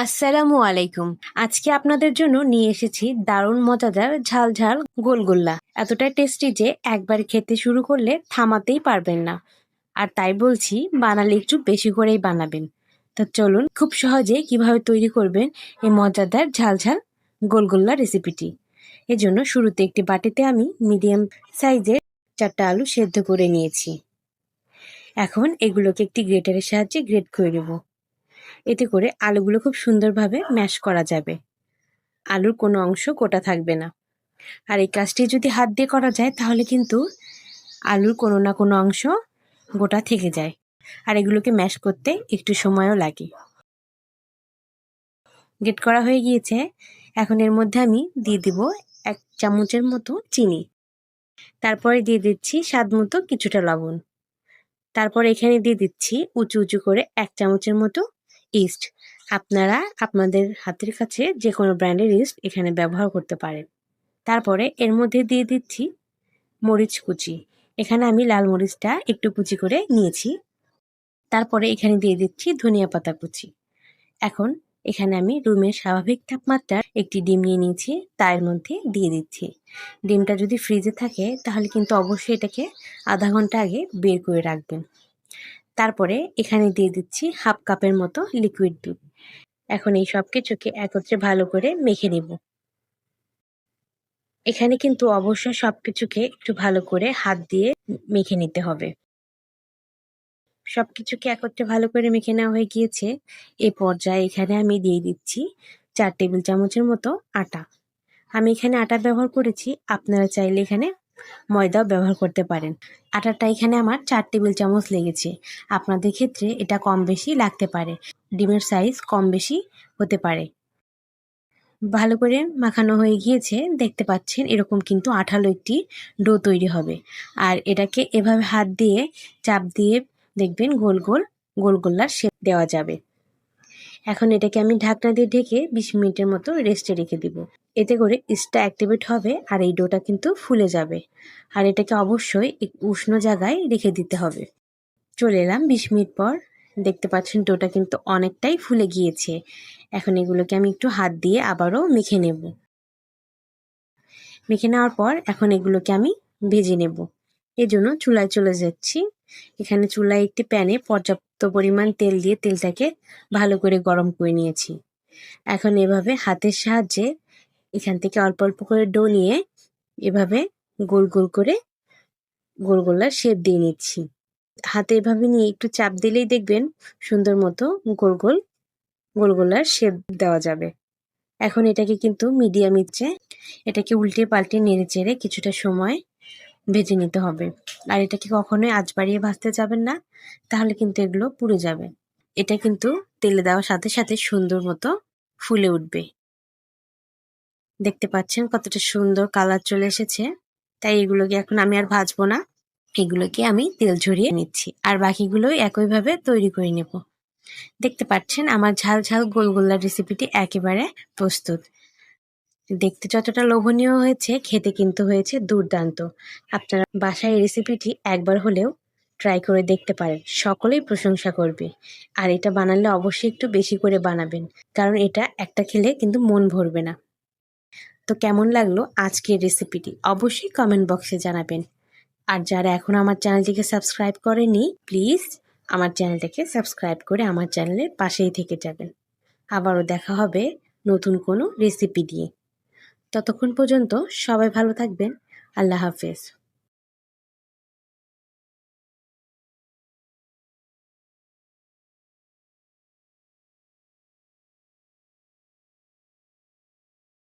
আসসালামু আলাইকুম। আজকে আপনাদের জন্য নিয়ে এসেছি দারুণ মজাদার ঝাল ঝাল গোলগোল্লা। এতটাই টেস্টি যে একবার খেতে শুরু করলে থামাতেই পারবেন না। আর তাই বলছি, বানালে একটু বেশি করেই বানাবেন। তো চলুন খুব সহজে কিভাবে তৈরি করবেন এই মজাদার ঝাল ঝাল গোলগোল্লা রেসিপিটি। এজন্য শুরুতে একটি বাটিতে আমি মিডিয়াম সাইজের 4টা আলু সেদ্ধ করে নিয়েছি। এখন এগুলোকে একটি গ্রেটারের সাহায্যে গ্রেট করে নেব। এতে করে আলুগুলো খুব সুন্দরভাবে ম্যাশ করা যাবে। আলুর কোনো অংশ গোটা থাকবে না। আর এই কাজটি যদি হাত দিয়ে করা যায় তাহলে কিন্তু আলুর কোনো না কোনো অংশ গোটা থেকে যায়। আর এগুলোকে ম্যাশ করতে একটু সময়ও লাগে। গ্রেট করা হয়ে গিয়েছে। এখন এর মধ্যে আমি দিয়ে দিব 1 চামচের মতো চিনি। তারপরে দিয়ে দিচ্ছি স্বাদ মতো কিছুটা লবণ। তারপর এখানে দিয়ে দিচ্ছি উঁচু উঁচু করে 1 চামচের মতো ইস্ট। আপনারা আপনাদের হাতের কাছে যে কোনো ব্র্যান্ডের ইস্ট এখানে ব্যবহার করতে পারেন। তারপরে এর মধ্যে দিয়ে দিচ্ছি মরিচ কুচি। এখানে আমি লাল মরিচটা একটু কুচি করে নিয়েছি। তারপরে এখানে দিয়ে দিচ্ছি ধনিয়া পাতা কুচি। এখন এখানে আমি রুমের স্বাভাবিক তাপমাত্রার একটি ডিম নিয়ে নিয়েছি, তার মধ্যে দিয়ে দিচ্ছি। ডিমটা যদি ফ্রিজে থাকে তাহলে কিন্তু অবশ্যই এটাকে আধা ঘন্টা আগে বের করে রাখবেন। তারপরে এখানে দিয়ে দিচ্ছি 1/2 কাপের মতো লিকুইড দুধ। এখন এই সব কিছুকে একত্রে ভালো করে মেখে নিব। এখানে কিন্তু অবশ্যই সবকিছুকে একটু ভালো করে হাত দিয়ে মেখে নিতে হবে। সবকিছুকে একত্রে ভালো করে মেখে নেওয়া হয়ে গিয়েছে। এই পর্যায়ে এখানে আমি দিয়ে দিচ্ছি 4 টেবিল চামচের মতো আটা। আমি এখানে আটা ব্যবহার করেছি, আপনারা চাইলে এখানে ময়দাও ব্যবহার করতে পারেন। আটাটা এখানে আমার 4 টেবিল চামচ লেগেছে। আপনাদের ক্ষেত্রে এটা কম বেশি লাগতে পারে। ডিমের সাইজ কম বেশি হতে পারে। ভালো করে মাখানো হয়ে গিয়েছে, দেখতে পাচ্ছেন এরকম কিন্তু আঠালো একটি ডো তৈরি হবে। আর এটাকে এভাবে হাত দিয়ে চাপ দিয়ে দেখবেন গোল গোল গোলগোল্লার শেপ দেওয়া যাবে। এখন এটাকে আমি ঢাকনা দিয়ে ঢেকে 20 মিনিটের মতো রেস্টে রেখে দিব। এতে করে ইস্টটা অ্যাক্টিভেট হবে আর এই ডোটা কিন্তু ফুলে যাবে। আর এটাকে অবশ্যই উষ্ণ জায়গায় রেখে দিতে হবে। চলে এলাম 20 মিনিট পর। দেখতে পাচ্ছেন ডোটা কিন্তু অনেকটাই ফুলে গিয়েছে। এখন এগুলোকে আমি একটু হাত দিয়ে আবারও মেখে নেব। মেখে নেওয়ার পর এখন এগুলোকে আমি ভেজে নেব। এজন্য চুলায় চলে যাচ্ছি। এখানে চুলায় একটি প্যানে পর্যাপ্ত পরিমাণ তেল দিয়ে তেলটাকে ভালো করে গরম করে নিয়েছি। এখন এভাবে হাতের সাহায্যে এখান থেকে অল্প অল্প করে ডো নিয়ে এভাবে গোল গোল করে গোলগোলার শেপ দিয়ে নিচ্ছি। হাতে এভাবে নিয়ে একটু চাপ দিলেই দেখবেন সুন্দর মতো গোল গোল গোলগোলার শেপ দেওয়া যাবে। এখন এটাকে কিন্তু মিডিয়াম আঁচে এটাকে উল্টে পাল্টে নেড়ে চেড়ে কিছুটা সময় ভেজে নিতে হবে। আর এটাকে কখনোই আঁচ বাড়িয়ে ভাজতে যাবেন না, তাহলে কিন্তু এগুলো পুড়ে যাবে। এটা কিন্তু তেলে দেওয়ার সাথে সাথে সুন্দর মতো ফুলে উঠবে। দেখতে পাচ্ছেন কতটা সুন্দর কালার চলে এসেছে। তাই এগুলোকে এখন আমি আর ভাজবো না, এগুলোকে আমি তেল ঝরিয়ে নিচ্ছি। আর বাকিগুলো একইভাবে তৈরি করে নেব। দেখতে পাচ্ছেন আমার ঝাল ঝাল গোলগোল্লা রেসিপিটি একেবারে প্রস্তুত। দেখতে যতটা লোভনীয় হয়েছে, খেতে কিন্তু হয়েছে দুর্দান্ত। আপনারা বাসায় এই রেসিপিটি একবার হলেও ট্রাই করে দেখতে পারেন, সকলেই প্রশংসা করবে। আর এটা বানালে অবশ্যই একটু বেশি করে বানাবেন, কারণ এটা একটা খেলে কিন্তু মন ভরবে না। তো কেমন লাগলো আজকের রেসিপিটি অবশ্যই কমেন্ট বক্সে জানাবেন। আর যারা এখন আমার চ্যানেলটিকে সাবস্ক্রাইব করেনি, প্লিজ আমার চ্যানেলটাকে সাবস্ক্রাইব করে আমার চ্যানেলের পাশেই থেকে যাবেন। আবারও দেখা হবে নতুন কোনো রেসিপি দিয়ে। ততক্ষণ পর্যন্ত সবাই ভালো থাকবেন। আল্লাহ হাফেজ।